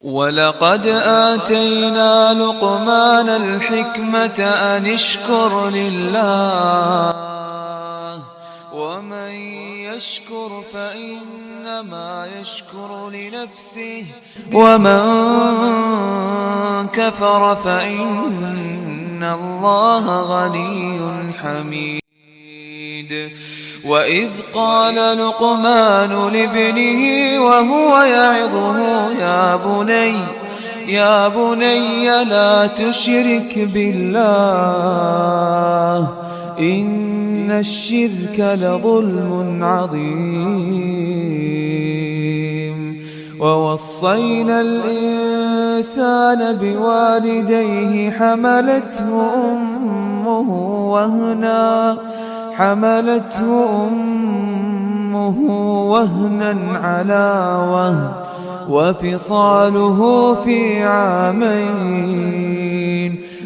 ولقد آتينا لقمان الحكمة أن اشكر لله ومن يشكر فإنما يشكر لنفسه ومن كفر فإن الله غني حميد. وإذ قال لقمان لابنه وهو يعظه يا بني لا تشرك بالله إن الشرك لظلم عظيم. ووصينا الإنسان بوالديه حملته أمه وهنا على وهن وفصاله في عامين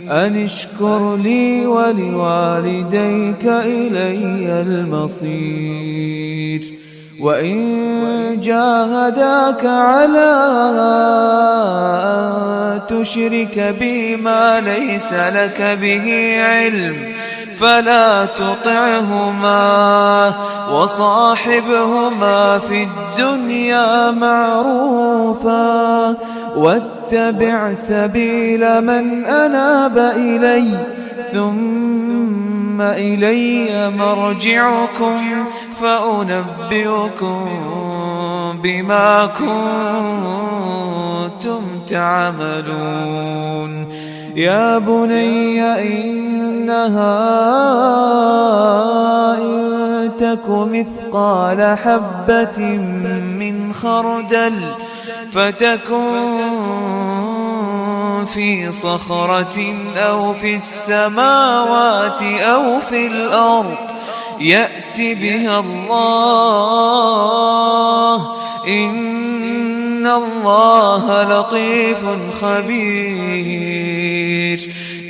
أن اشكر لي ولوالديك إلي المصير. وإن جاهداك على أن تشرك بي ما ليس لك به علم فلا تطعهما وصاحبهما في الدنيا معروفا واتبع سبيل من أناب إلي ثم إلي مرجعكم فأنبئكم بما كنتم تعملون. يا بني إنها إن تك مثقال حبة من خردل فتكن في صخرة أو في السماوات أو في الأرض يأت بها الله إن الله لطيف خبير.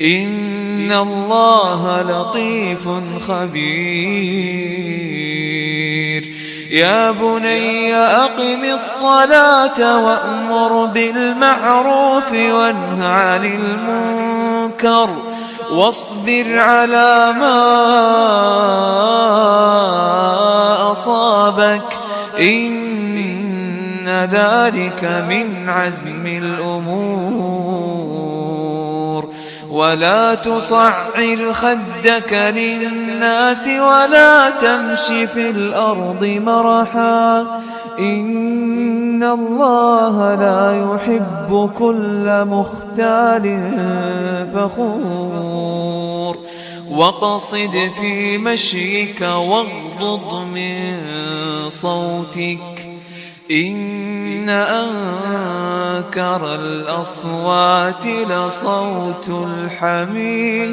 إن الله لطيف خبير. يا بني أقم الصلاة وأمر بالمعروف وانه عن المنكر واصبر على ما أصابك إن ذلك من عزم الأمور. ولا تصعر خدك للناس ولا تمش في الأرض مرحا إن الله لا يحب كل مختال فخور. واقصد في مشيك واغضض من صوتك إن أنكر الأصوات لصوت الحمير.